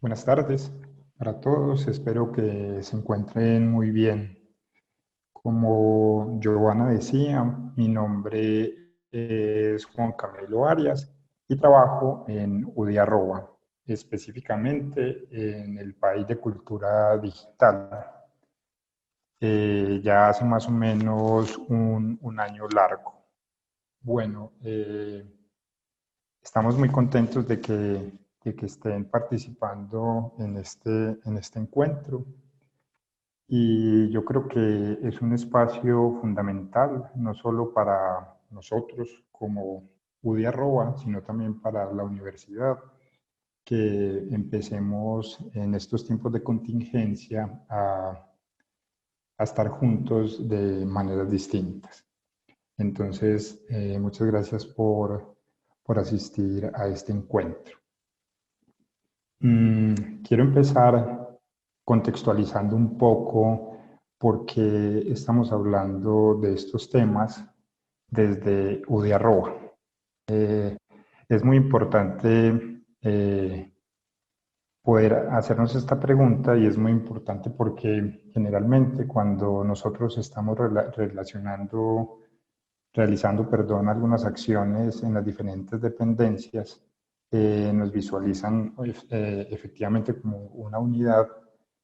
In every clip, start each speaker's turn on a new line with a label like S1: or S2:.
S1: Buenas tardes para todos, espero que se encuentren muy bien. Como Giovanna decía, mi nombre es Juan Camilo Arias y trabajo en UDI-Arroba, específicamente en el país de cultura digital. Ya hace más o menos un año largo. Bueno, estamos muy contentos de que estén participando en este encuentro y yo creo que es un espacio fundamental, no solo para nosotros como UDI Arroba, sino también para la universidad, que empecemos en estos tiempos de contingencia a estar juntos de maneras distintas. Entonces, muchas gracias por asistir a este encuentro. Quiero empezar contextualizando un poco por qué estamos hablando de estos temas desde UDI Arroba. Es muy importante poder hacernos esta pregunta y es muy importante porque generalmente cuando nosotros estamos realizando algunas acciones en las diferentes dependencias, nos visualizan efectivamente como una unidad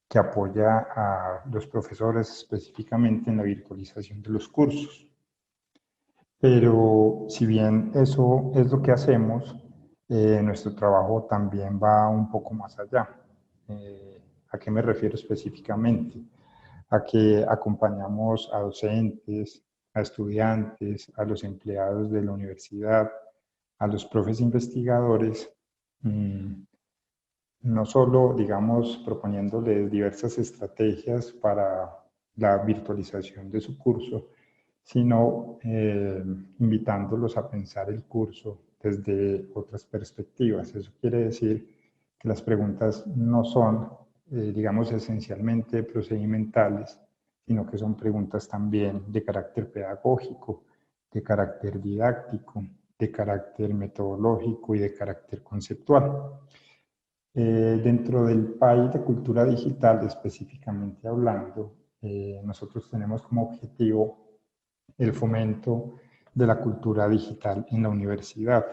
S1: que apoya a los profesores específicamente en la virtualización de los cursos. Pero si bien eso es lo que hacemos, nuestro trabajo también va un poco más allá. ¿A qué me refiero específicamente? A que acompañamos a docentes, a estudiantes, a los empleados de la universidad, a los profes investigadores, no solo, digamos, proponiéndoles diversas estrategias para la virtualización de su curso, sino invitándolos a pensar el curso desde otras perspectivas. Eso quiere decir que las preguntas no son, digamos, esencialmente procedimentales, sino que son preguntas también de carácter pedagógico, de carácter didáctico, de carácter metodológico y de carácter conceptual. Dentro del país de cultura digital, específicamente hablando, nosotros tenemos como objetivo el fomento de la cultura digital en la universidad.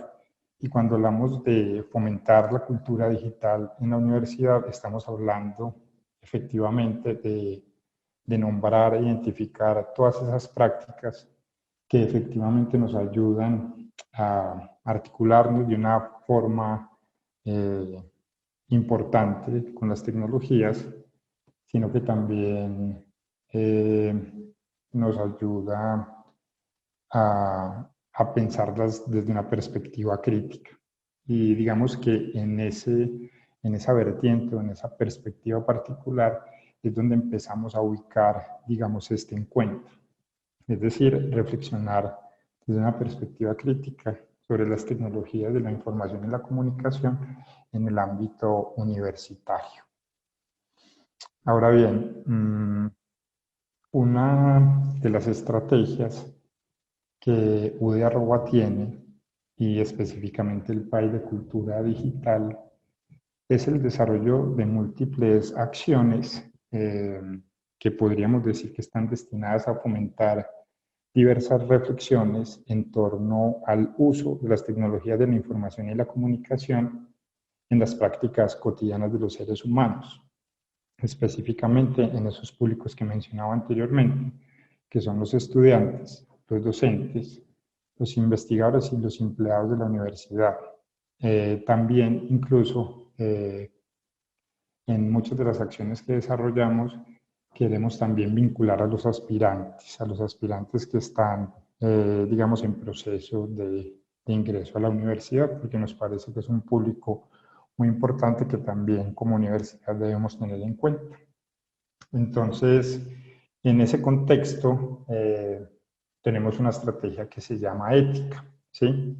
S1: Y cuando hablamos de fomentar la cultura digital en la universidad, estamos hablando efectivamente de nombrar e identificar todas esas prácticas que efectivamente nos ayudan a articularnos de una forma importante con las tecnologías, sino que también nos ayuda a pensarlas desde una perspectiva crítica. Y digamos que en esa vertiente o en esa perspectiva particular es donde empezamos a ubicar, digamos, este encuentro. Es decir, reflexionar desde una perspectiva crítica sobre las tecnologías de la información y la comunicación en el ámbito universitario. Ahora bien, una de las estrategias que UDI Arroba tiene, y específicamente el país de cultura digital, es el desarrollo de múltiples acciones que podríamos decir que están destinadas a fomentar diversas reflexiones en torno al uso de las tecnologías de la información y la comunicación en las prácticas cotidianas de los seres humanos, específicamente en esos públicos que mencionaba anteriormente, que son los estudiantes, los docentes, los investigadores y los empleados de la universidad. También incluso en muchas de las acciones que desarrollamos queremos también vincular a los aspirantes que están, digamos, en proceso de ingreso a la universidad, porque nos parece que es un público muy importante que también como universidad debemos tener en cuenta. Entonces, en ese contexto, tenemos una estrategia que se llama ética, ¿sí?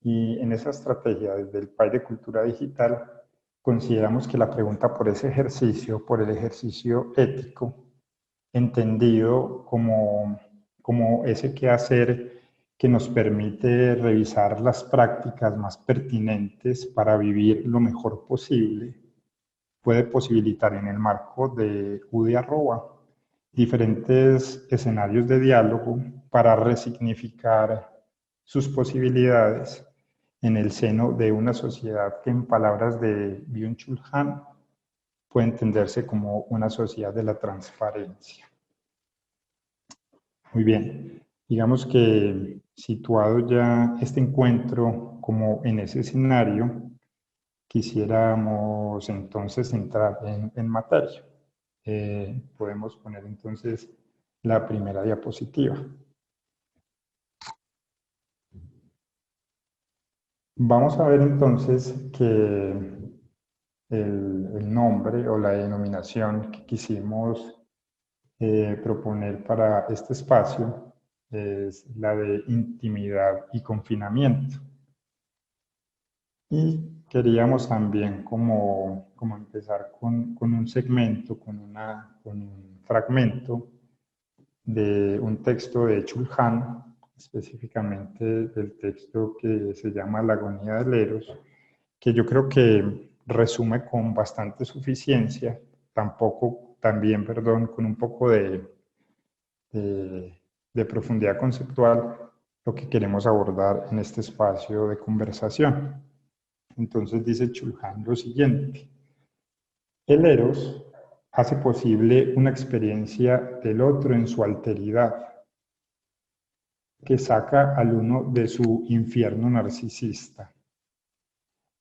S1: Y en esa estrategia, desde el PAI de Cultura Digital, consideramos que la pregunta por el ejercicio ético, entendido como ese quehacer que nos permite revisar las prácticas más pertinentes para vivir lo mejor posible, puede posibilitar en el marco de UDI Arroba diferentes escenarios de diálogo para resignificar sus posibilidades en el seno de una sociedad que, en palabras de Byung-Chul Han, puede entenderse como una sociedad de la transparencia. Muy bien, digamos que situado ya este encuentro como en ese escenario, quisiéramos entonces entrar en materia. Podemos poner entonces la primera diapositiva. Vamos a ver entonces que el nombre o la denominación que quisimos proponer para este espacio es la de intimidad y confinamiento. Y queríamos también como empezar con un segmento, con un fragmento de un texto de Chul Han, específicamente del texto que se llama La agonía del Eros, que yo creo que resume con bastante suficiencia, también, con un poco de profundidad conceptual, lo que queremos abordar en este espacio de conversación. Entonces dice Chul Han lo siguiente: el Eros hace posible una experiencia del otro en su alteridad, que saca al uno de su infierno narcisista.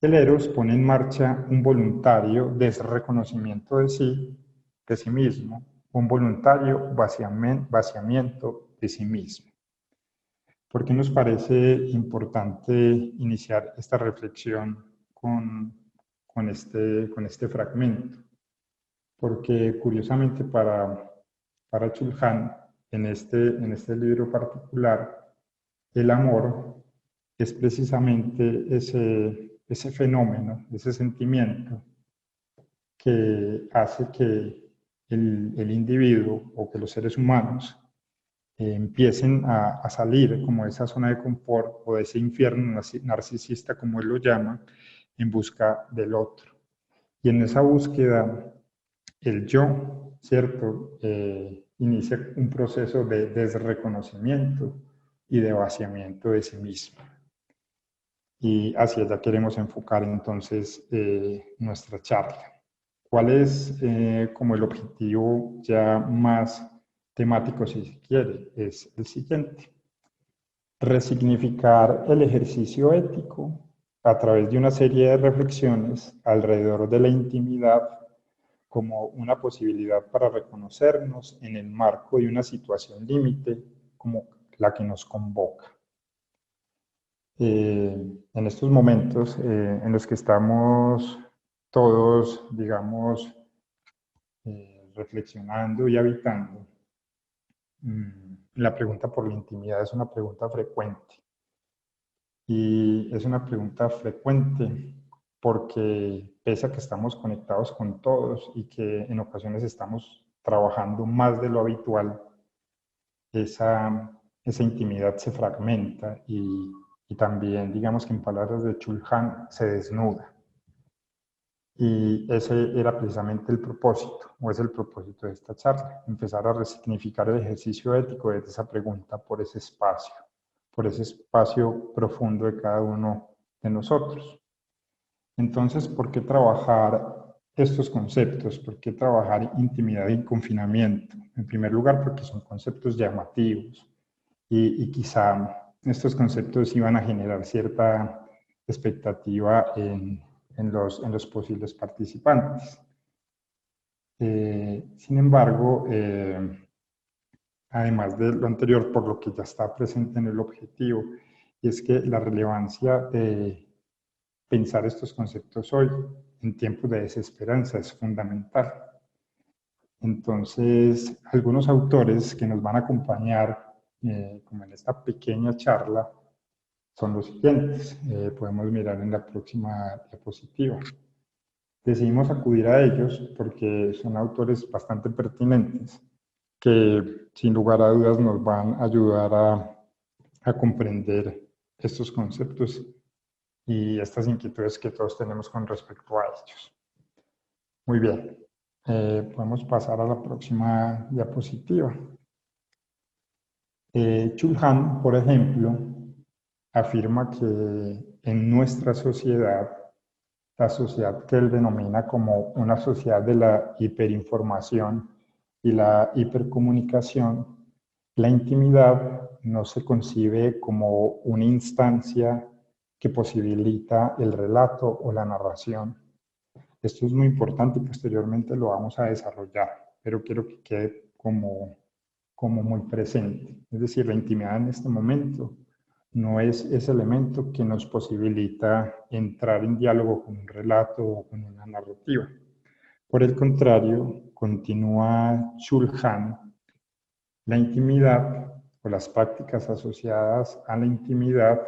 S1: El Eros pone en marcha un voluntario desreconocimiento de sí mismo, un voluntario vaciamiento de sí mismo. ¿Por qué nos parece importante iniciar esta reflexión con este fragmento? Porque curiosamente para Chul Han, en este libro particular, el amor es precisamente ese fenómeno, ese sentimiento que hace que el individuo o que los seres humanos empiecen a salir como de esa zona de confort o de ese infierno narcisista, como él lo llama, en busca del otro. Y en esa búsqueda, el yo, ¿cierto? Inicia un proceso de desreconocimiento y de vaciamiento de sí mismo. Y hacia allá queremos enfocar entonces nuestra charla. ¿Cuál es como el objetivo ya más temático, si se quiere? Es el siguiente: resignificar el ejercicio ético a través de una serie de reflexiones alrededor de la intimidad como una posibilidad para reconocernos en el marco de una situación límite como la que nos convoca. En estos momentos en los que estamos todos, digamos, reflexionando y habitando, la pregunta por la intimidad es una pregunta frecuente. Y es una pregunta frecuente porque pese a que estamos conectados con todos y que en ocasiones estamos trabajando más de lo habitual, esa intimidad se fragmenta y también, digamos que en palabras de Chul Han, se desnuda. Y ese era precisamente el propósito, o es el propósito de esta charla: empezar a resignificar el ejercicio ético desde esa pregunta por ese espacio profundo de cada uno de nosotros. Entonces, ¿por qué trabajar estos conceptos? ¿Por qué trabajar intimidad y confinamiento? En primer lugar, porque son conceptos llamativos y quizá estos conceptos iban a generar cierta expectativa en los posibles participantes. Sin embargo, además de lo anterior, por lo que ya está presente en el objetivo, y es que la relevancia de pensar estos conceptos hoy, en tiempos de desesperanza, es fundamental. Entonces, algunos autores que nos van a acompañar, como en esta pequeña charla, son los siguientes. Podemos mirar en la próxima diapositiva. Decidimos acudir a ellos porque son autores bastante pertinentes que sin lugar a dudas nos van a ayudar a comprender estos conceptos y estas inquietudes que todos tenemos con respecto a ellos. Muy bien. Podemos pasar a la próxima diapositiva. Chulhan, por ejemplo, afirma que en nuestra sociedad, la sociedad que él denomina como una sociedad de la hiperinformación y la hipercomunicación, la intimidad no se concibe como una instancia que posibilita el relato o la narración. Esto es muy importante y posteriormente lo vamos a desarrollar, pero quiero que quede como muy presente. Es decir, la intimidad en este momento no es ese elemento que nos posibilita entrar en diálogo con un relato o con una narrativa. Por el contrario, continúa Chulhan, la intimidad o las prácticas asociadas a la intimidad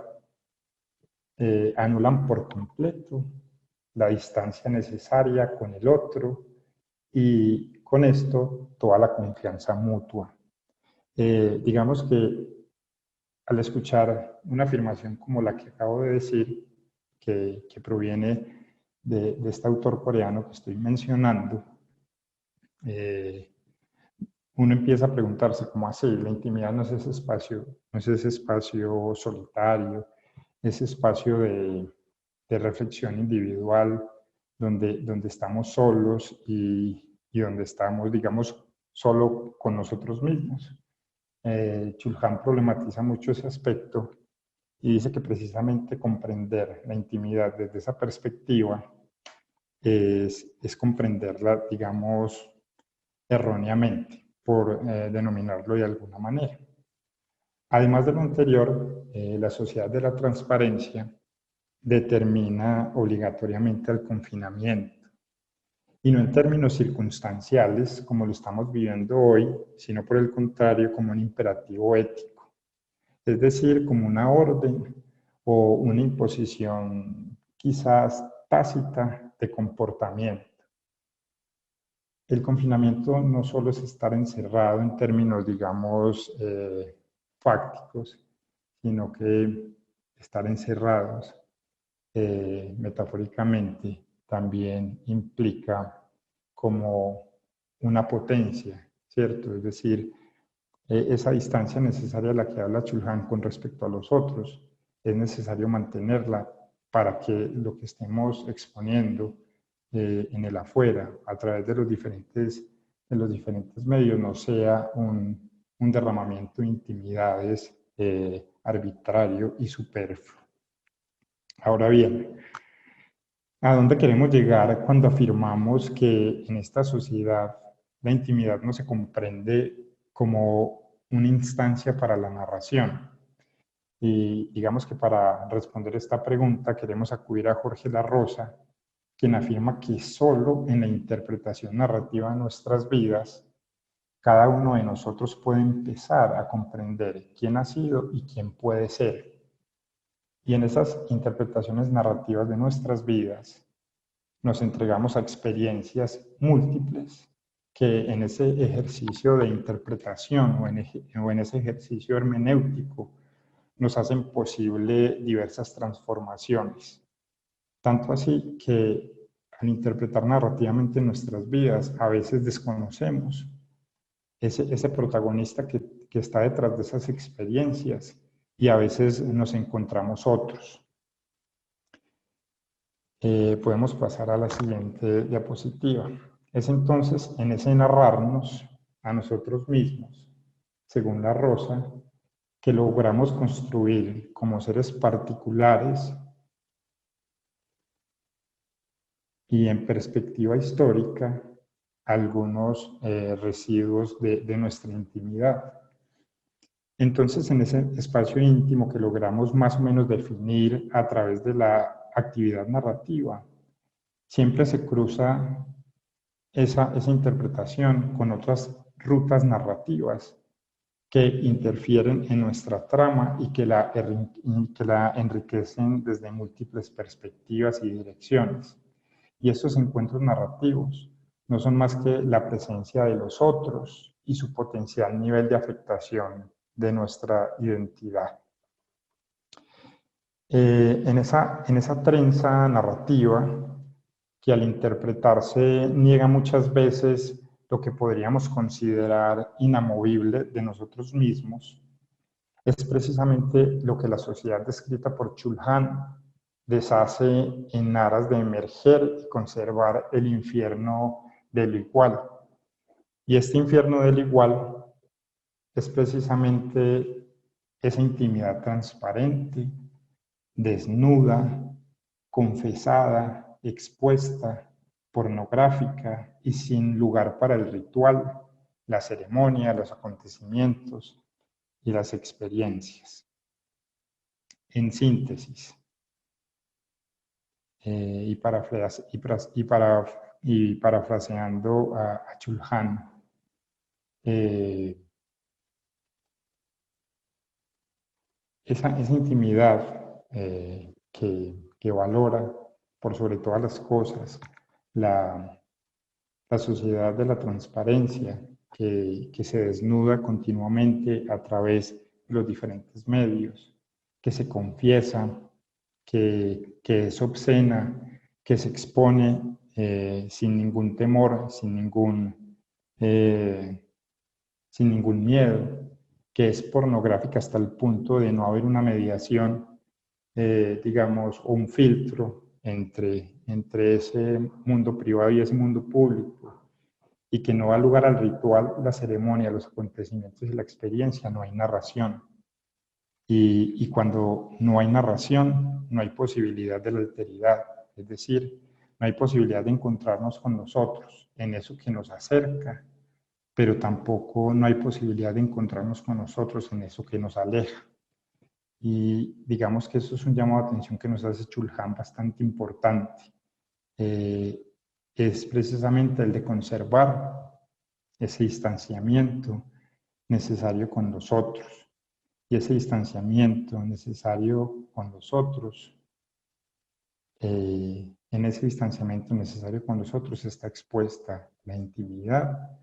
S1: anulan por completo la distancia necesaria con el otro y con esto toda la confianza mutua. Digamos que al escuchar una afirmación como la que acabo de decir, que proviene de este autor coreano que estoy mencionando, uno empieza a preguntarse cómo así, la intimidad no es ese espacio, no es ese espacio solitario, ese espacio de reflexión individual donde estamos solos y donde estamos, digamos, solo con nosotros mismos. Chulhan problematiza mucho ese aspecto y dice que precisamente comprender la intimidad desde esa perspectiva es comprenderla, digamos, erróneamente, por denominarlo de alguna manera. Además de lo anterior, la sociedad de la transparencia determina obligatoriamente el confinamiento, y no en términos circunstanciales, como lo estamos viviendo hoy, sino por el contrario, como un imperativo ético, es decir, como una orden o una imposición quizás tácita de comportamiento. El confinamiento no solo es estar encerrado en términos, digamos, fácticos, sino que estar encerrados metafóricamente también implica como una potencia, ¿cierto? Es decir, esa distancia necesaria a la que habla Chulhan con respecto a los otros, es necesario mantenerla para que lo que estemos exponiendo en el afuera, a través de los diferentes medios, no sea un derramamiento de intimidades arbitrario y superfluo. Ahora bien, ¿a dónde queremos llegar cuando afirmamos que en esta sociedad la intimidad no se comprende como una instancia para la narración? Y digamos que para responder esta pregunta queremos acudir a Jorge La Rosa, quien afirma que solo en la interpretación narrativa de nuestras vidas, cada uno de nosotros puede empezar a comprender quién ha sido y quién puede ser. Y en esas interpretaciones narrativas de nuestras vidas, nos entregamos a experiencias múltiples que en ese ejercicio de interpretación o en ese ejercicio hermenéutico nos hacen posible diversas transformaciones. Tanto así que al interpretar narrativamente nuestras vidas, a veces desconocemos ese protagonista que está detrás de esas experiencias y a veces nos encontramos otros. Podemos pasar a la siguiente diapositiva. Es entonces en ese narrarnos a nosotros mismos, según La Rosa, que logramos construir como seres particulares y en perspectiva histórica algunos residuos de nuestra intimidad. Entonces, en ese espacio íntimo que logramos más o menos definir a través de la actividad narrativa, siempre se cruza esa interpretación con otras rutas narrativas que interfieren en nuestra trama y que la enriquecen desde múltiples perspectivas y direcciones. Y estos encuentros narrativos no son más que la presencia de los otros y su potencial nivel de afectación de nuestra identidad. En esa trenza narrativa que al interpretarse niega muchas veces lo que podríamos considerar inamovible de nosotros mismos, es precisamente lo que la sociedad descrita por Chulhan deshace en aras de emerger y conservar el infierno del igual. Y este infierno del igual es precisamente esa intimidad transparente, desnuda, confesada, expuesta, pornográfica y sin lugar para el ritual, la ceremonia, los acontecimientos y las experiencias. En síntesis, y parafraseando a Chulhan, esa intimidad que valora por sobre todas las cosas la sociedad de la transparencia, que se desnuda continuamente a través de los diferentes medios, que se confiesa, que es obscena, que se expone sin ningún temor, sin ningún miedo, que es pornográfica hasta el punto de no haber una mediación, digamos, o un filtro entre ese mundo privado y ese mundo público, y que no da lugar al ritual, la ceremonia, los acontecimientos y la experiencia, no hay narración. Y cuando no hay narración, no hay posibilidad de la alteridad, es decir, no hay posibilidad de encontrarnos con nosotros en eso que nos acerca, pero tampoco no hay posibilidad de encontrarnos con nosotros en eso que nos aleja. Y digamos que eso es un llamado de atención que nos hace Chulhan bastante importante. Es precisamente el de conservar ese distanciamiento necesario con los otros. Y ese distanciamiento necesario con los otros, en ese distanciamiento necesario con los otros está expuesta la intimidad,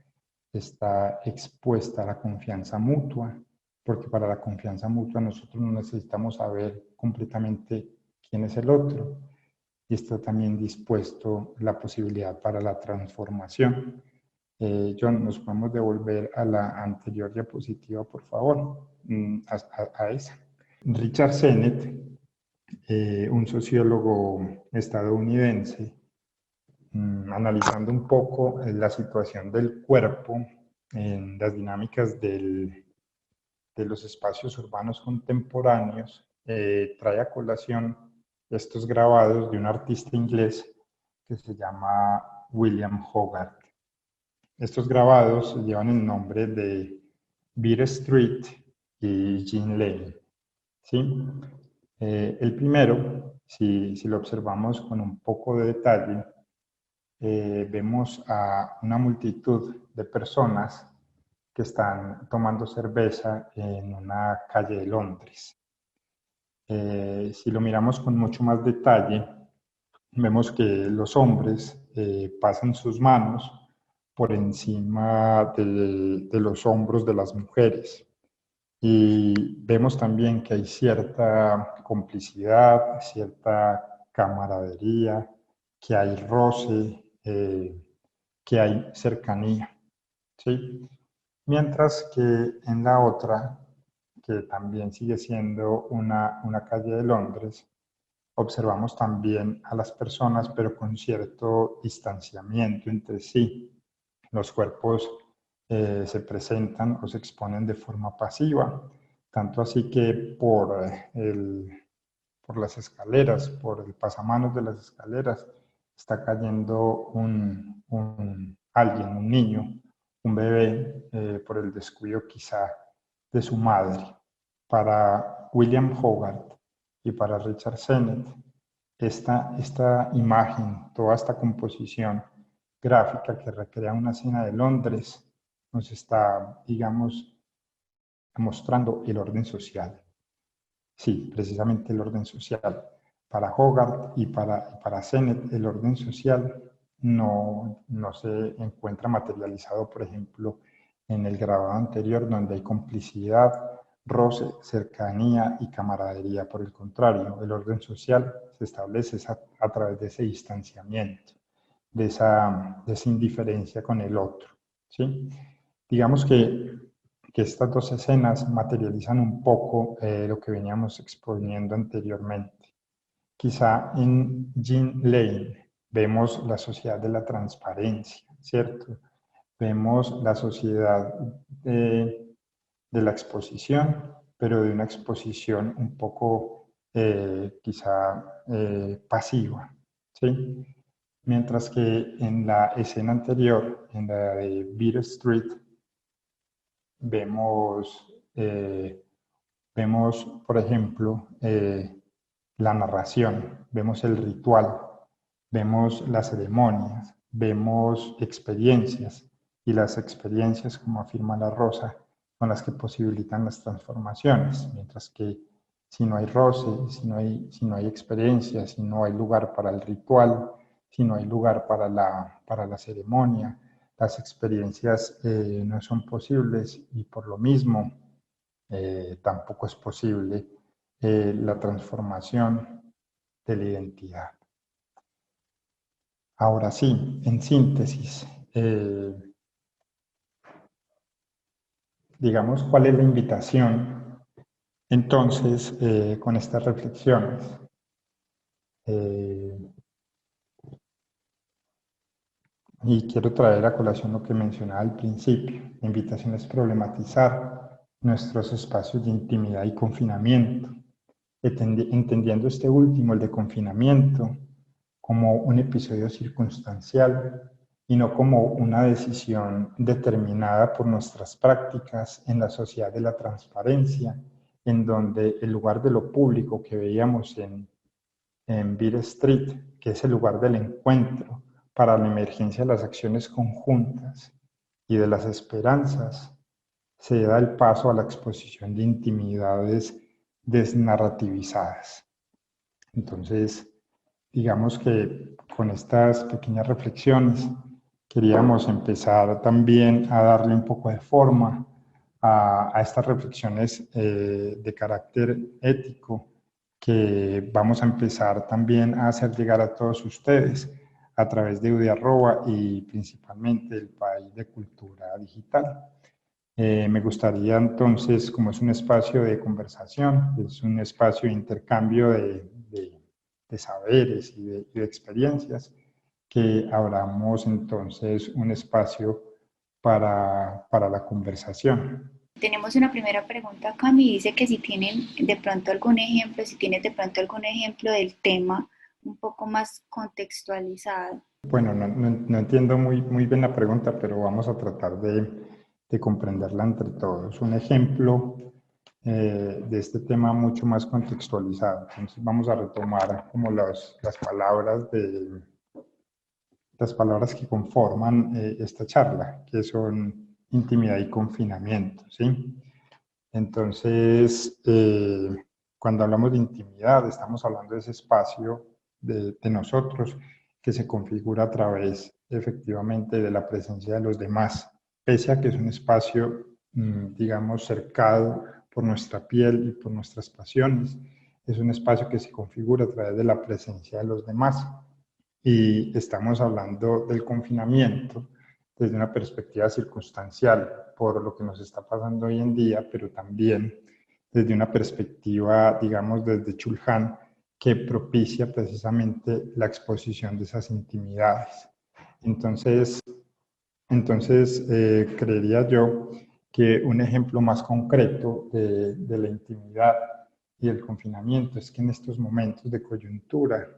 S1: está expuesta la confianza mutua, porque para la confianza mutua nosotros no necesitamos saber completamente quién es el otro, y está también dispuesto la posibilidad para la transformación. John, ¿nos podemos devolver a la anterior diapositiva, por favor? A esa. Richard Sennett, un sociólogo estadounidense, analizando un poco la situación del cuerpo en las dinámicas de los espacios urbanos contemporáneos, trae a colación estos grabados de un artista inglés que se llama William Hogarth. Estos grabados llevan el nombre de Beat Street y Jean Lane. ¿Sí? El primero, si lo observamos con un poco de detalle, vemos a una multitud de personas que están tomando cerveza en una calle de Londres. Si lo miramos con mucho más detalle, vemos que los hombres pasan sus manos por encima de los hombros de las mujeres. Y vemos también que hay cierta complicidad, cierta camaradería, que hay roce, que hay cercanía, ¿sí? Mientras que en la otra, que también sigue siendo una calle de Londres, observamos también a las personas, pero con cierto distanciamiento entre sí. Los cuerpos se presentan o se exponen de forma pasiva, tanto así que por las escaleras, por el pasamanos de las escaleras, está cayendo alguien, un niño, un bebé, por el descuido quizá de su madre. Para William Hogarth y para Richard Sennett, esta imagen, toda esta composición gráfica que recrea una escena de Londres, nos está, digamos, mostrando el orden social. Sí, precisamente el orden social. Para Hogarth y para Sennett, el orden social no se encuentra materializado, por ejemplo, en el grabado anterior, donde hay complicidad, roce, cercanía y camaradería. Por el contrario, el orden social se establece a través de ese distanciamiento, de esa indiferencia con el otro, ¿sí? Digamos que estas dos escenas materializan un poco lo que veníamos exponiendo anteriormente. Quizá en Jean Lane vemos la sociedad de la transparencia, ¿cierto? Vemos la sociedad de la exposición, pero de una exposición un poco quizá pasiva, ¿sí? Mientras que en la escena anterior, en la de Beat Street, vemos, vemos por ejemplo, la narración, vemos el ritual, vemos las ceremonias, vemos experiencias, y las experiencias, como afirma la Rosa, son las que posibilitan las transformaciones, mientras que si no hay roce, si no hay experiencia, si no hay lugar para el ritual, si no hay lugar para la ceremonia, las experiencias no son posibles, y por lo mismo tampoco es posible la transformación de la identidad. Ahora sí, en síntesis, digamos, ¿cuál es la invitación? Entonces, con estas reflexiones, y quiero traer a colación lo que mencionaba al principio, la invitación es problematizar nuestros espacios de intimidad y confinamiento, entendiendo este último, el de confinamiento, como un episodio circunstancial y no como una decisión determinada por nuestras prácticas en la sociedad de la transparencia, en donde el lugar de lo público que veíamos en Beat Street, que es el lugar del encuentro para la emergencia de las acciones conjuntas y de las esperanzas, se da el paso a la exposición de intimidades desnarrativizadas. Entonces, digamos que con estas pequeñas reflexiones queríamos empezar también a darle un poco de forma a estas reflexiones de carácter ético que vamos a empezar también a hacer llegar a todos ustedes a través de UDI Arroba y principalmente el país de cultura digital. Me gustaría entonces, como es un espacio de conversación, es un espacio de intercambio de saberes y de experiencias, que abramos entonces un espacio para la conversación.
S2: Tenemos una primera pregunta, Cami, dice que si tienen de pronto algún ejemplo, si tienes de pronto algún ejemplo del tema un poco más contextualizado.
S1: Bueno, no entiendo muy bien la pregunta, pero vamos a tratar de comprenderla entre todos. Un ejemplo de este tema mucho más contextualizado. Entonces vamos a retomar como las palabras que conforman esta charla, que son intimidad y confinamiento, ¿sí? Entonces, cuando hablamos de intimidad, estamos hablando de ese espacio de nosotros que se configura a través, efectivamente, de la presencia de los demás, pese a que es un espacio, digamos, cercado por nuestra piel y por nuestras pasiones. Es un espacio que se configura a través de la presencia de los demás. Y estamos hablando del confinamiento desde una perspectiva circunstancial por lo que nos está pasando hoy en día, pero también desde una perspectiva, digamos, desde Chulhan, que propicia precisamente la exposición de esas intimidades. Entonces, creería yo que un ejemplo más concreto de la intimidad y el confinamiento es que en estos momentos de coyuntura,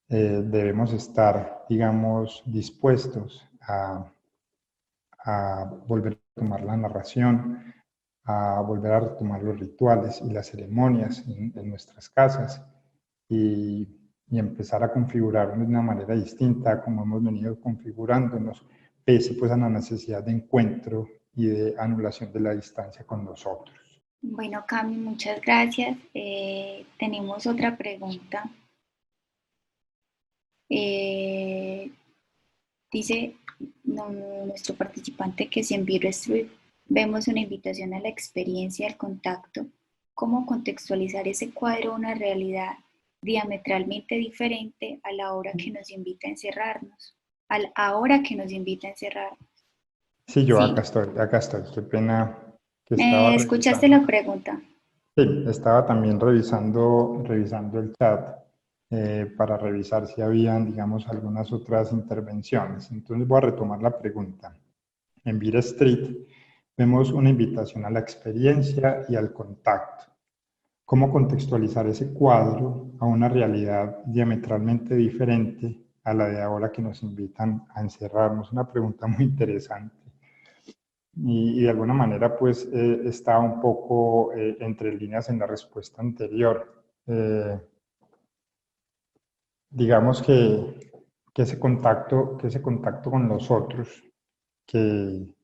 S1: debemos estar, digamos, dispuestos a volver a tomar la narración, a volver a retomar los rituales y las ceremonias en nuestras casas y, y empezar a configurarnos de una manera distinta como hemos venido configurándonos, pese pues a la necesidad de encuentro y de anulación de la distancia con nosotros.
S2: Bueno, Cami, muchas gracias. Tenemos otra pregunta. Dice nuestro participante que si en Beat Street vemos una invitación a la experiencia, al contacto, ¿cómo contextualizar ese cuadro a una realidad diametralmente diferente a la hora que nos invita a encerrarnos, a la hora que nos invita a encerrarnos.
S1: Sí, yo
S2: Sí,
S1: acá estoy. Qué pena que estaba
S2: ¿me escuchaste
S1: revisando.
S2: la pregunta?
S1: Sí, estaba también revisando el chat para revisar si habían, digamos, algunas otras intervenciones. Entonces voy a retomar la pregunta. En Beat Street vemos una invitación a la experiencia y al contacto. ¿Cómo contextualizar ese cuadro a una realidad diametralmente diferente a la de ahora que nos invitan a encerrarnos? Una pregunta muy interesante. Y de alguna manera, pues, está un poco entre líneas en la respuesta anterior. Digamos que ese contacto con los otros, que,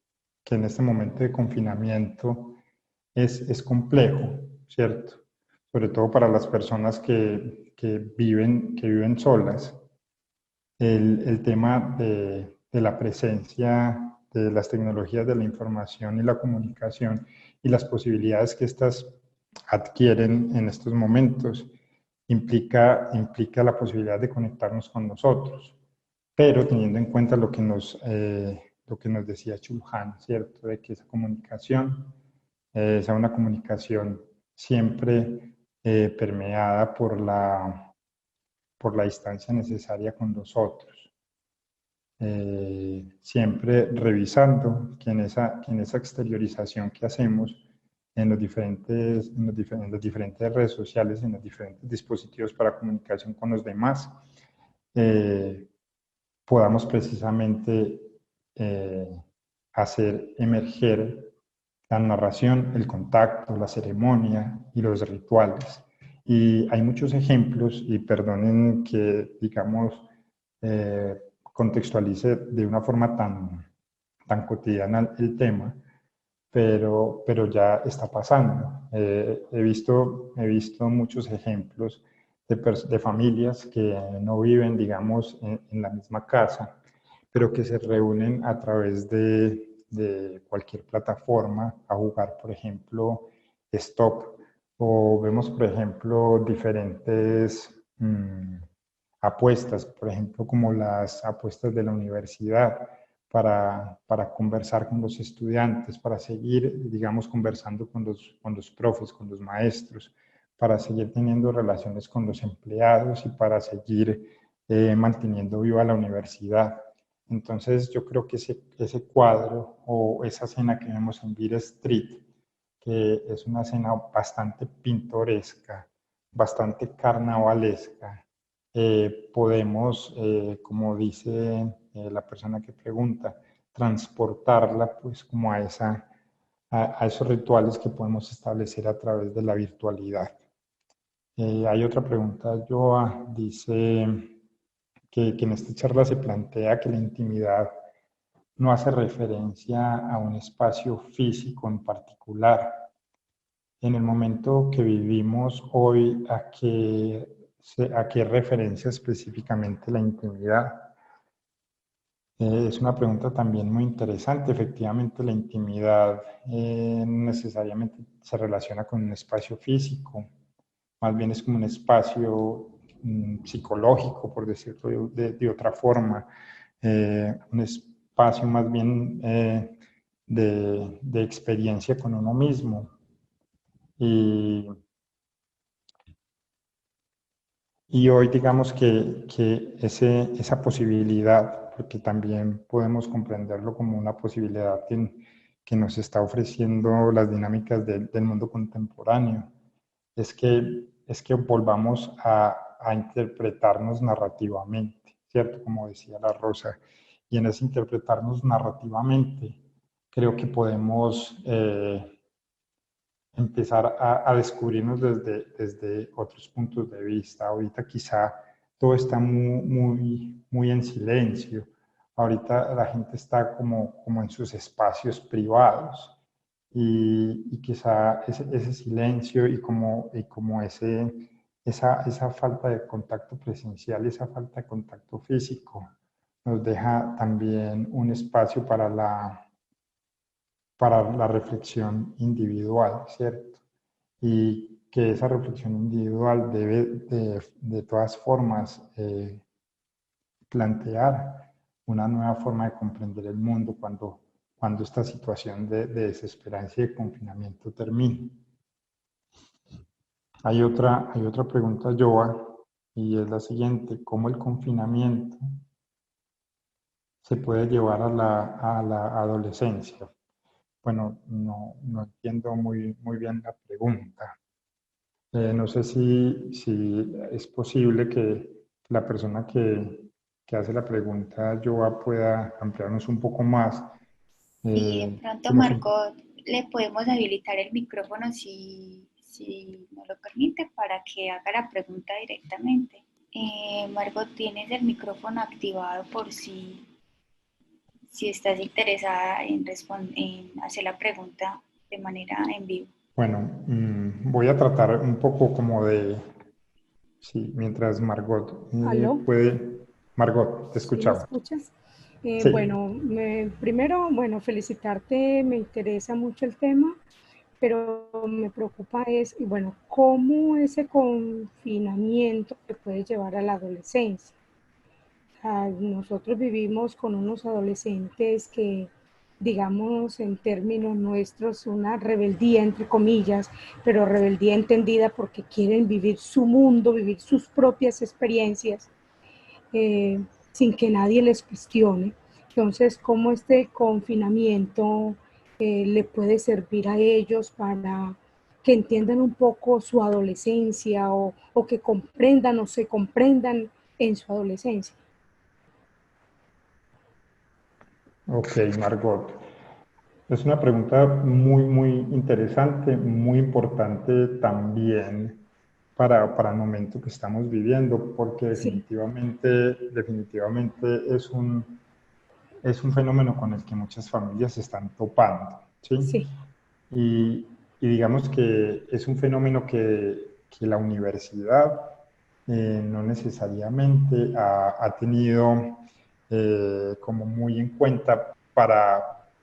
S1: que en este momento de confinamiento es complejo, ¿cierto? Sobre todo para las personas que viven solas. El tema de la presencia de las tecnologías de la información y la comunicación y las posibilidades que éstas adquieren en estos momentos implica la posibilidad de conectarnos con nosotros, pero teniendo en cuenta lo que nos decía Chulhan, ¿cierto? De que esa comunicación sea una comunicación siempre permeada por la distancia necesaria con los otros. Siempre revisando que en esa exteriorización que hacemos en las diferentes redes sociales, en los diferentes dispositivos para comunicación con los demás, eh, podamos precisamente eh, hacer emerger la narración, el contacto, la ceremonia y los rituales. Y hay muchos ejemplos, y perdonen que, digamos, contextualice de una forma tan cotidiana el tema, pero ya está pasando. He visto muchos ejemplos de familias que no viven, digamos, en la misma casa, pero que se reúnen a través de cualquier plataforma a jugar, por ejemplo, Stop. O vemos, por ejemplo, diferentes apuestas, por ejemplo, como las apuestas de la universidad para conversar con los estudiantes, para seguir, digamos, conversando con los profes, con los maestros, para seguir teniendo relaciones con los empleados y para seguir manteniendo viva la universidad. Entonces yo creo que ese cuadro o esa escena que vemos en Beat Street, que es una escena bastante pintoresca, bastante carnavalesca, podemos, como dice la persona que pregunta, transportarla pues como a esos rituales que podemos establecer a través de la virtualidad. Hay otra pregunta, Joa, dice que en esta charla se plantea que la intimidad no hace referencia a un espacio físico en particular. En el momento que vivimos hoy, a qué referencia específicamente la intimidad? Es una pregunta también muy interesante. Efectivamente, la intimidad necesariamente se relaciona con un espacio físico, más bien es como un espacio psicológico, por decirlo de otra forma, un espacio más bien de experiencia con uno mismo. Y, y hoy digamos que esa posibilidad, porque también podemos comprenderlo como una posibilidad que nos está ofreciendo las dinámicas del mundo contemporáneo, es que volvamos a interpretarnos narrativamente, ¿cierto? Como decía la Rosa. Y en ese interpretarnos narrativamente, creo que podemos empezar a descubrirnos desde otros puntos de vista. Ahorita quizá todo está muy en silencio. Ahorita la gente está como en sus espacios privados y quizá ese silencio y como esa falta de contacto presencial, esa falta de contacto físico nos deja también un espacio para la reflexión individual, ¿cierto? que esa reflexión individual debe de todas formas plantear una nueva forma de comprender el mundo cuando esta situación de desesperanza y de confinamiento termine. Hay otra pregunta, Joa, y es la siguiente: ¿cómo el confinamiento se puede llevar a la adolescencia? Bueno, no entiendo muy bien la pregunta. No sé si es posible que la persona que hace la pregunta, Joa, pueda ampliarnos un poco más.
S2: Y de
S1: Eh,
S2: pronto,
S1: como que-
S2: Margot, le podemos habilitar el micrófono si nos lo permite para que haga la pregunta directamente. Margot, tienes el micrófono activado por si estás interesada en hacer la pregunta de manera en vivo.
S1: bueno, voy a tratar un poco como de, sí, mientras Margot
S3: ¿Aló?
S1: puede. Margot, te
S3: ¿Sí me
S1: escuchamos.
S3: escuchas?
S1: Sí,
S3: Primero, felicitarte, me interesa mucho el tema, pero me preocupa cómo ese confinamiento te puede llevar a la adolescencia. O sea, nosotros vivimos con unos adolescentes que, digamos, en términos nuestros, una rebeldía, entre comillas, pero rebeldía entendida porque quieren vivir su mundo, vivir sus propias experiencias eh, sin que nadie les cuestione. Entonces, ¿cómo este confinamiento le puede servir a ellos para que entiendan un poco su adolescencia o que comprendan o se comprendan en su adolescencia?
S1: ok, Margot. Es una pregunta muy interesante, muy importante también para el momento que estamos viviendo, porque
S3: Sí,
S1: definitivamente es un fenómeno con el que muchas familias se están topando, ¿sí?
S3: sí,
S1: Y digamos que es un fenómeno que la universidad no necesariamente ha tenido como muy en cuenta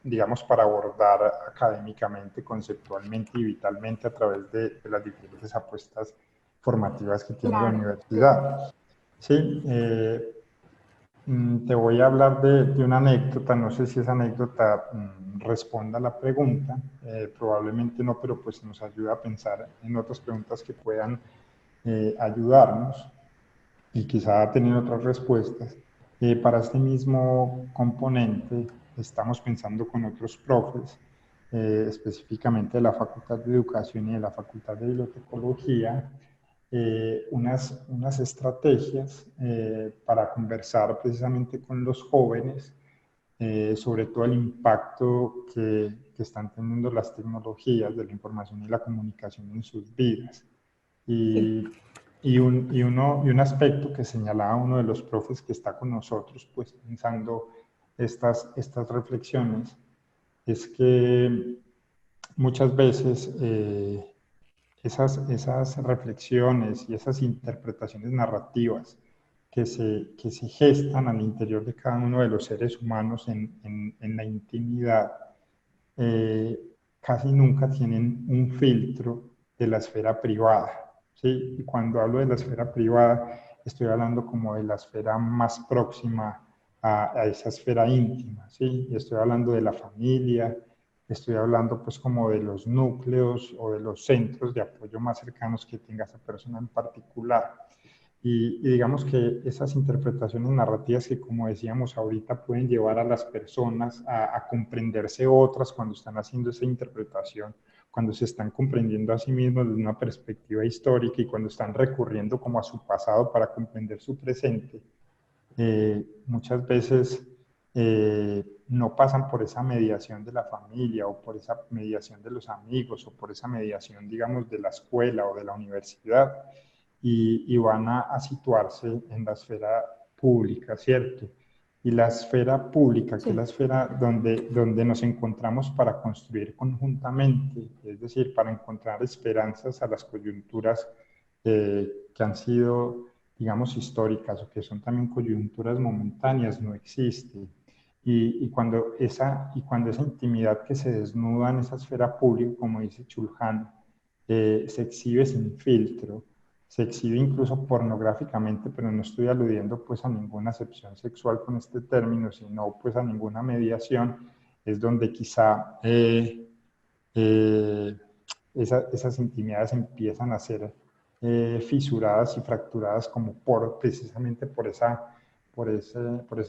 S1: digamos, para abordar académicamente, conceptualmente y vitalmente a través de las diferentes apuestas formativas que tiene la
S3: claro.
S1: universidad. Sí, te voy a hablar de una anécdota, no sé si esa anécdota responda a la pregunta, probablemente no, pero pues nos ayuda a pensar en otras preguntas que puedan ayudarnos y quizá tener otras respuestas. Para este mismo componente estamos pensando con otros profes, específicamente de la Facultad de Educación y de la Facultad de Bibliotecología, unas estrategias para conversar precisamente con los jóvenes sobre todo el impacto que están teniendo las tecnologías de la información y la comunicación en sus vidas.
S3: Sí.
S1: Y un aspecto que señalaba uno de los profes que está con nosotros, pues pensando estas reflexiones, es que muchas veces esas reflexiones y esas interpretaciones narrativas que se gestan al interior de cada uno de los seres humanos en la intimidad, eh, casi nunca tienen un filtro de la esfera privada. ¿Sí? Y cuando hablo de la esfera privada, estoy hablando como de la esfera más próxima a esa esfera íntima. ¿Sí? Y estoy hablando de la familia, estoy hablando pues como de los núcleos o de los centros de apoyo más cercanos que tenga esa persona en particular. Y digamos que esas interpretaciones narrativas que, como decíamos ahorita, pueden llevar a las personas a comprenderse otras cuando están haciendo esa interpretación, cuando se están comprendiendo a sí mismos desde una perspectiva histórica y cuando están recurriendo como a su pasado para comprender su presente, muchas veces no pasan por esa mediación de la familia o por esa mediación de los amigos o por esa mediación, digamos, de la escuela o de la universidad y van a situarse en la esfera pública, ¿cierto? Y la esfera pública, que es
S3: Sí.
S1: la esfera donde nos encontramos para construir conjuntamente, es decir, para encontrar esperanzas a las coyunturas que han sido, digamos, históricas o que son también coyunturas momentáneas, no existe. Y cuando esa intimidad que se desnuda en esa esfera pública, como dice Chulhan, se exhibe sin filtro, se exhibe incluso pornográficamente, pero no estoy aludiendo pues a ninguna acepción sexual con este término, sino pues a ninguna mediación, es donde quizá esas intimidades empiezan a ser fisuradas y fracturadas como precisamente por esa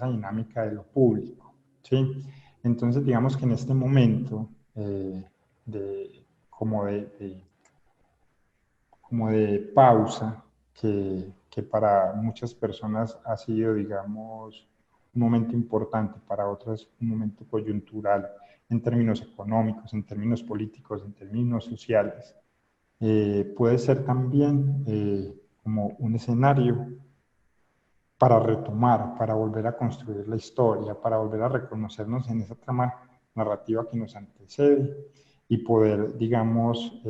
S1: dinámica de lo público, ¿sí? Entonces, digamos que en este momento como como de pausa, que para muchas personas ha sido, digamos, un momento importante, para otras un momento coyuntural en términos económicos, en términos políticos, en términos sociales, puede ser también como un escenario para retomar, para volver a construir la historia, para volver a reconocernos en esa trama narrativa que nos antecede y poder, digamos,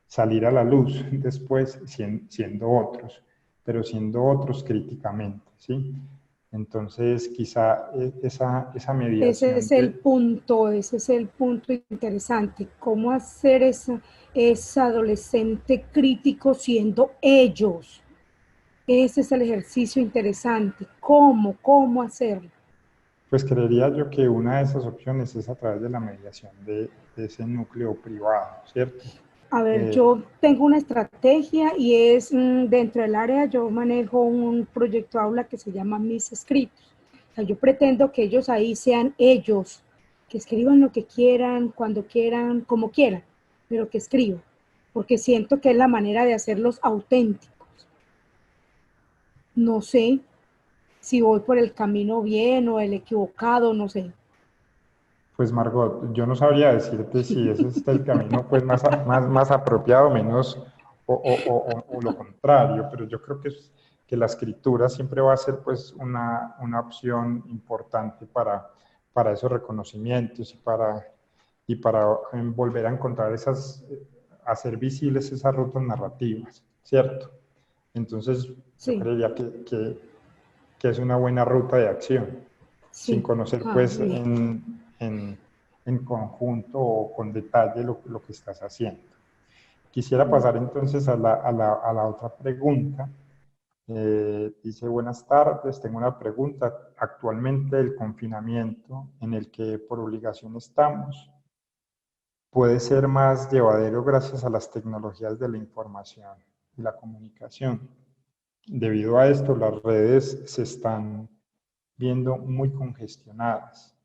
S1: salir a la luz después siendo otros, pero siendo otros críticamente, ¿sí? Entonces, quizá esa mediación de...
S3: Ese es el punto interesante. ¿Cómo hacer ese adolescente crítico siendo ellos? Ese es el ejercicio interesante. ¿Cómo hacerlo?
S1: Pues creería yo que una de esas opciones es a través de la mediación de ese núcleo privado, ¿cierto?
S3: A ver,
S1: Eh,
S3: yo tengo una estrategia y es dentro del área, yo manejo un proyecto aula que se llama Mis Escritos. O sea, yo pretendo que ellos ahí sean ellos, que escriban lo que quieran, cuando quieran, como quieran, pero que escriban, porque siento que es la manera de hacerlos auténticos. No sé si voy por el camino bien o el equivocado, no sé.
S1: Pues Margot, yo no sabría decirte si ese es el camino pues más apropiado, menos o lo contrario, pero yo creo que la escritura siempre va a ser pues una opción importante para esos reconocimientos y para volver a encontrar hacer visibles esas rutas narrativas, ¿cierto? Entonces yo
S3: Sí,
S1: creería que es una buena ruta de acción, sin
S3: sí.
S1: conocer
S3: Ah,
S1: pues
S3: bien.
S1: en conjunto o con detalle lo que estás haciendo. Quisiera pasar entonces a la otra pregunta. Dice, buenas tardes, tengo una pregunta. Actualmente el confinamiento en el que por obligación estamos puede ser más llevadero gracias a las tecnologías de la información y la comunicación. Debido a esto, las redes se están viendo muy congestionadas.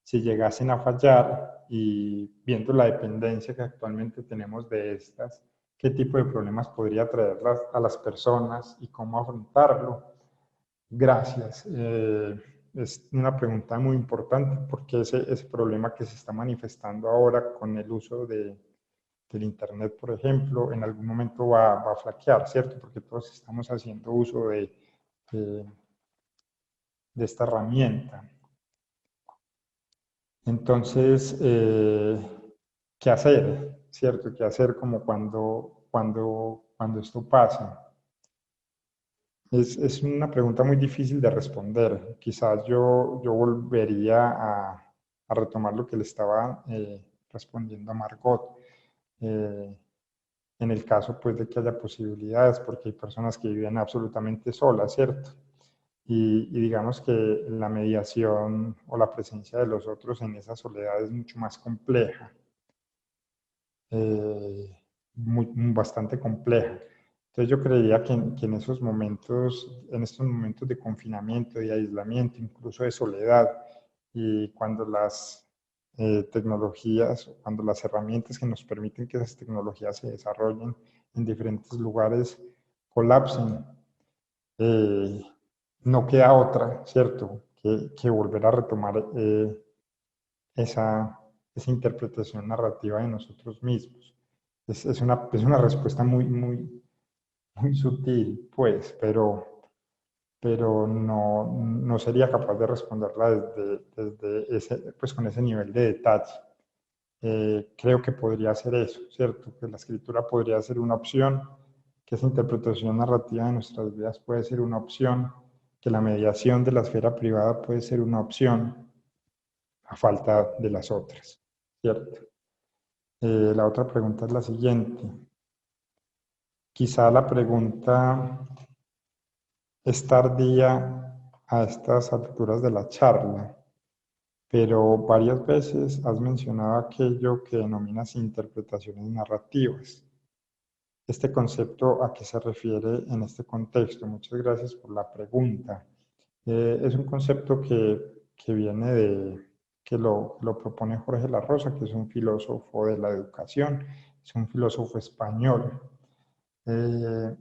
S1: Si llegasen a fallar y viendo la dependencia que actualmente tenemos de estas, ¿qué tipo de problemas podría traer a las personas y cómo afrontarlo? Gracias. Es una pregunta muy importante porque ese problema que se está manifestando ahora con el uso del Internet, por ejemplo, en algún momento va a flaquear, ¿cierto? Porque todos estamos haciendo uso de, de esta herramienta. Entonces, ¿qué hacer? ¿Cierto? ¿Qué hacer como cuando esto pasa? Es una pregunta muy difícil de responder. Quizás yo volvería a retomar lo que le estaba respondiendo a Margot. Eh, en el caso pues de que haya posibilidades, porque hay personas que viven absolutamente solas, ¿cierto? Y digamos que la mediación o la presencia de los otros en esa soledad es mucho más compleja, bastante compleja. Entonces yo creería que en estos momentos de confinamiento, de aislamiento, incluso de soledad, y cuando las tecnologías, cuando las herramientas que nos permiten que esas tecnologías se desarrollen en diferentes lugares colapsen, eh, no queda otra, ¿cierto?, que volver a retomar esa, esa interpretación narrativa de nosotros mismos. Es una respuesta muy sutil, pues, pero no sería capaz de responderla desde pues, con ese nivel de detalle. Creo que podría ser eso, ¿cierto? Que la escritura podría ser una opción, que esa interpretación narrativa de nuestras vidas puede ser una opción, que la mediación de la esfera privada puede ser una opción a falta de las otras, ¿cierto? La otra pregunta es la siguiente. Quizá la pregunta es tardía a estas alturas de la charla, pero varias veces has mencionado aquello que denominas interpretaciones narrativas. ¿Este concepto a qué se refiere en este contexto? Muchas gracias por la pregunta. Es un concepto que viene que lo propone Jorge La Rosa, que es un filósofo de la educación, es un filósofo español. Eh,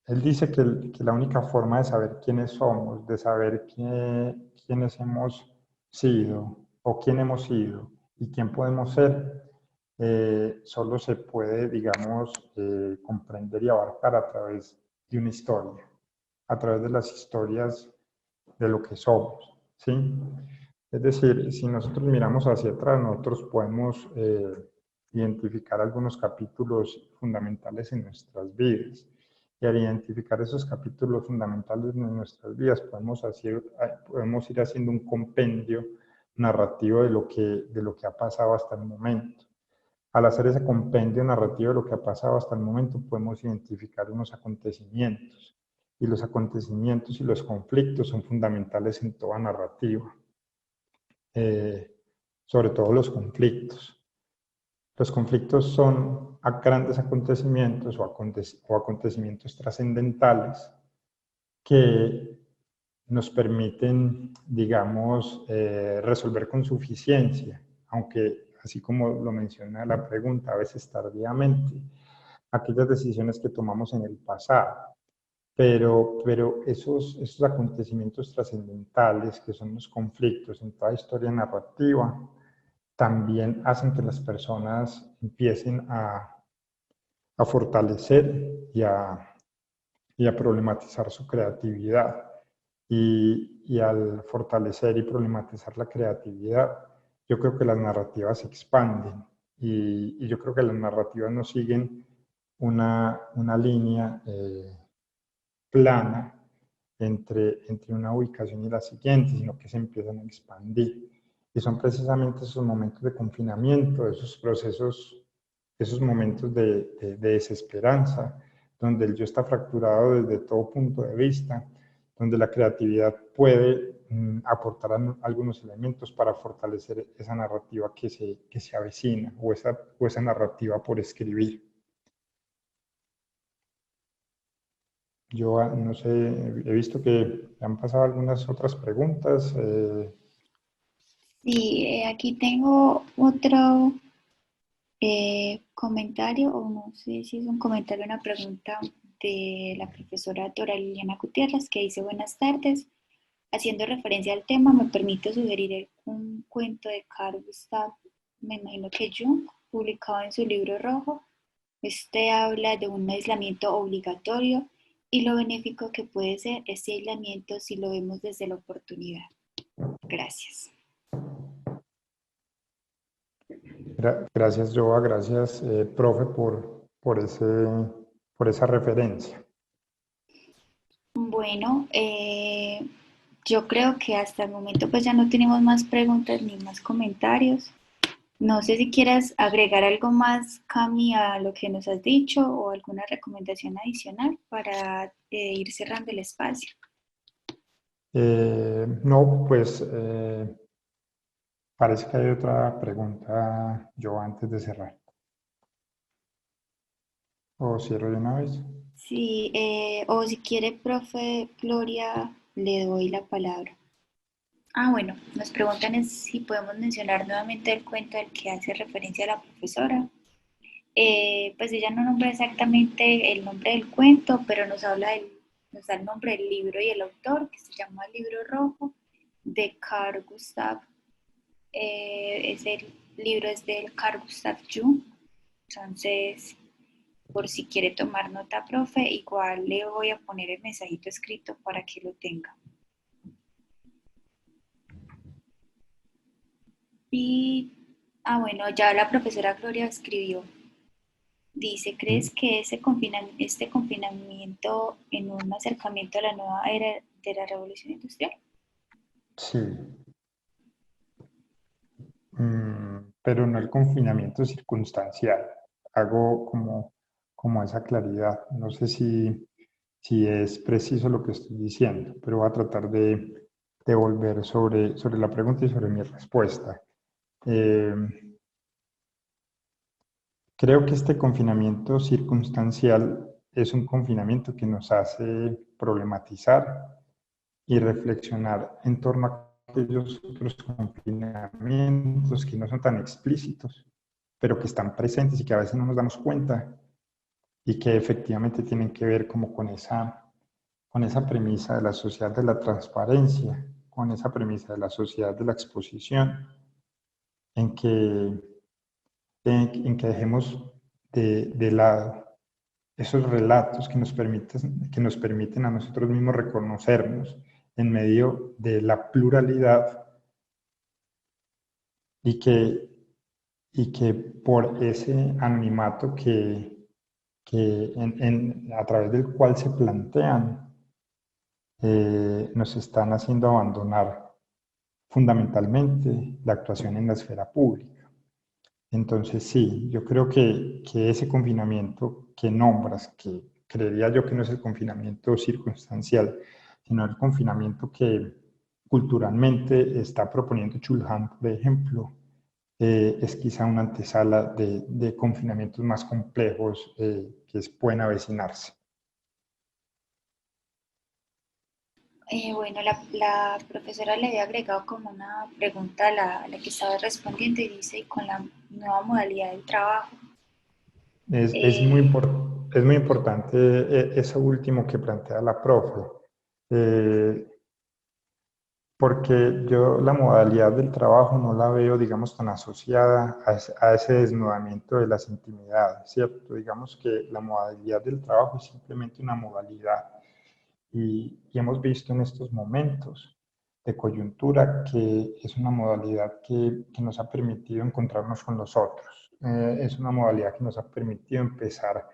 S1: Él dice que la única forma de saber quiénes somos, de saber quiénes hemos sido o quién hemos sido y quién podemos ser, solo se puede, digamos, comprender y abarcar a través de una historia, a través de las historias de lo que somos, ¿sí? Es decir, si nosotros miramos hacia atrás, nosotros podemos identificar algunos capítulos fundamentales en nuestras vidas. Y al identificar esos capítulos fundamentales en nuestras vidas, podemos ir haciendo un compendio narrativo de lo que ha pasado hasta el momento. Al hacer ese compendio narrativo de lo que ha pasado hasta el momento, podemos identificar unos acontecimientos. Y los acontecimientos y los conflictos son fundamentales en toda narrativa, eh, sobre todo los conflictos. Los conflictos son grandes acontecimientos o acontecimientos trascendentales que nos permiten, digamos, resolver con suficiencia, aunque así como lo menciona la pregunta, a veces tardíamente, aquellas decisiones que tomamos en el pasado. Pero esos acontecimientos trascendentales, que son los conflictos en toda historia narrativa, también hacen que las personas empiecen a fortalecer y a problematizar su creatividad. Y al fortalecer y problematizar la creatividad, yo creo que las narrativas se expanden y yo creo que las narrativas no siguen una línea plana entre una ubicación y la siguiente, sino que se empiezan a expandir. Y son precisamente esos momentos de confinamiento, esos procesos, esos momentos de desesperanza, donde el yo está fracturado desde todo punto de vista, donde la creatividad puede aportar algunos elementos para fortalecer esa narrativa que se avecina o esa narrativa por escribir. Yo no sé, he visto que han pasado algunas otras preguntas.
S2: Sí, aquí tengo otro comentario, o no sé si es un comentario o una pregunta de la profesora Dora Liliana Gutiérrez, que dice: buenas tardes. Haciendo referencia al tema, me permito sugerir un cuento de Carl Gustav, me imagino que Jung, publicado en su libro rojo. Este habla de un aislamiento obligatorio y lo benéfico que puede ser este aislamiento si lo vemos desde la oportunidad. Gracias.
S1: Gracias, Joa, gracias, profe, por esa referencia.
S2: Bueno, yo creo que hasta el momento pues ya no tenemos más preguntas ni más comentarios. No sé si quieras agregar algo más, Cami, a lo que nos has dicho o alguna recomendación adicional para ir cerrando el espacio.
S1: No, pues parece que hay otra pregunta, yo antes de cerrar. ¿O cierro de una vez?
S2: Sí, o si quiere, profe Gloria, le doy la palabra. Ah, bueno, nos preguntan si podemos mencionar nuevamente el cuento al que hace referencia la profesora. Pues ella no nombra exactamente el nombre del cuento, pero nos da el nombre del libro y el autor, que se llama Libro Rojo, de Carl Gustav. Ese libro es del Carl Gustav Jung. Entonces, por si quiere tomar nota, profe, igual le voy a poner el mensajito escrito para que lo tenga. Y, bueno, ya la profesora Gloria escribió. Dice: ¿crees que este confinamiento en un acercamiento a la nueva era de la revolución industrial?
S1: Sí. pero no el confinamiento circunstancial. Hago como esa claridad. No sé si es preciso lo que estoy diciendo, pero voy a tratar de volver sobre la pregunta y sobre mi respuesta. Eh, Creo que este confinamiento circunstancial es un confinamiento que nos hace problematizar y reflexionar en torno a aquellos otros confinamientos que no son tan explícitos, pero que están presentes y que a veces no nos damos cuenta y que efectivamente tienen que ver como con esa premisa de la sociedad de la transparencia, con esa premisa de la sociedad de la exposición, en que, en que dejemos de lado esos relatos que nos permiten a nosotros mismos reconocernos en medio de la pluralidad y que por ese anonimato a través del cual se plantean, nos están haciendo abandonar fundamentalmente la actuación en la esfera pública. Entonces sí, yo creo que ese confinamiento que nombras, que creería yo que no es el confinamiento circunstancial, sino el confinamiento que culturalmente está proponiendo Chulhan, por ejemplo, es quizá una antesala de confinamientos más complejos que pueden avecinarse.
S2: Bueno, la profesora le había agregado como una pregunta a la que estaba respondiendo y dice, y con la nueva modalidad del trabajo.
S1: Es muy importante eso último que plantea la profe, porque yo la modalidad del trabajo no la veo, digamos, tan asociada a ese desnudamiento de las intimidades, ¿cierto? Digamos que la modalidad del trabajo es simplemente una modalidad y hemos visto en estos momentos de coyuntura que es una modalidad que nos ha permitido encontrarnos con los otros. Es una modalidad que nos ha permitido empezar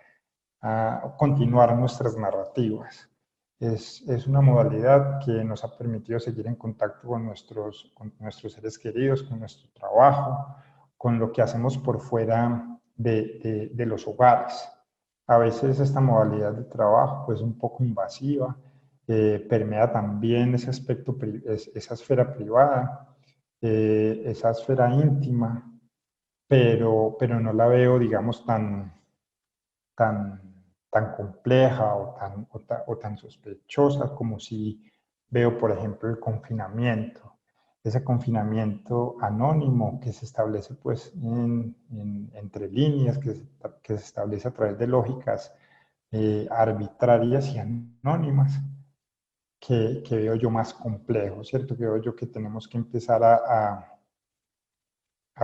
S1: a continuar nuestras narrativas. Es una modalidad que nos ha permitido seguir en contacto con nuestros seres queridos, con nuestro trabajo, con lo que hacemos por fuera de los hogares. A veces esta modalidad de trabajo pues, es un poco invasiva, permea también ese aspecto, esa esfera privada, esa esfera íntima, pero no la veo, digamos, tan, tan compleja o tan sospechosa como si veo, por ejemplo, el confinamiento. Ese confinamiento anónimo que se establece pues entre líneas, que se establece a través de lógicas arbitrarias y anónimas, que veo yo más complejo, ¿cierto? Que veo yo que tenemos que empezar a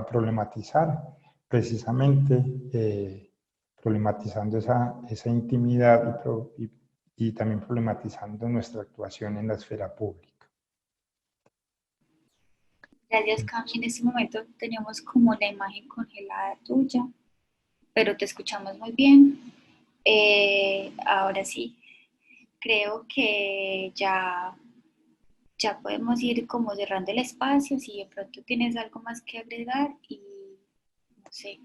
S1: problematizar precisamente problematizando esa intimidad y también problematizando nuestra actuación en la esfera pública.
S2: Gracias, Cami. En este momento tenemos como la imagen congelada tuya, pero te escuchamos muy bien. Ahora sí, creo que ya podemos ir como cerrando el espacio, si de pronto tienes algo más que agregar y no sé.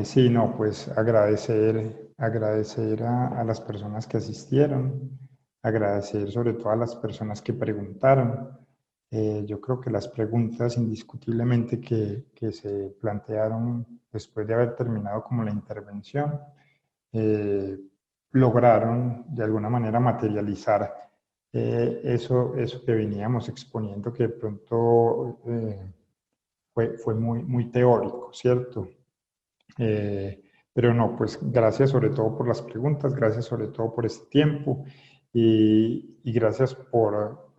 S1: Sí, no, pues agradecer a las personas que asistieron, agradecer sobre todo a las personas que preguntaron. Yo creo que las preguntas indiscutiblemente que se plantearon después de haber terminado como la intervención, lograron de alguna manera materializar eso que veníamos exponiendo, que de pronto fue muy teórico, ¿cierto? Pero no, pues gracias sobre todo por las preguntas, gracias sobre todo por este tiempo y gracias por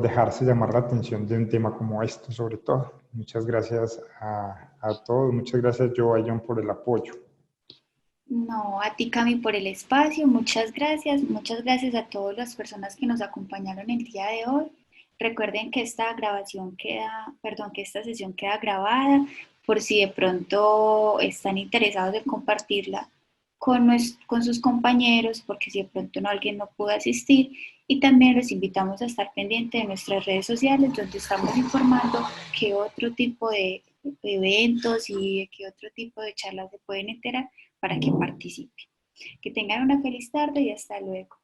S1: dejarse llamar la atención de un tema como este, sobre todo. Muchas gracias a todos, muchas gracias Joe y John por el apoyo.
S2: No, a ti, Cami, por el espacio, muchas gracias a todas las personas que nos acompañaron el día de hoy. Recuerden que esta que esta sesión queda grabada por si de pronto están interesados en compartirla con sus compañeros, porque si de pronto alguien no pudo asistir. Y también los invitamos a estar pendientes de nuestras redes sociales, donde estamos informando qué otro tipo eventos y de qué otro tipo de charlas se pueden enterar para que participen. Que tengan una feliz tarde y hasta luego.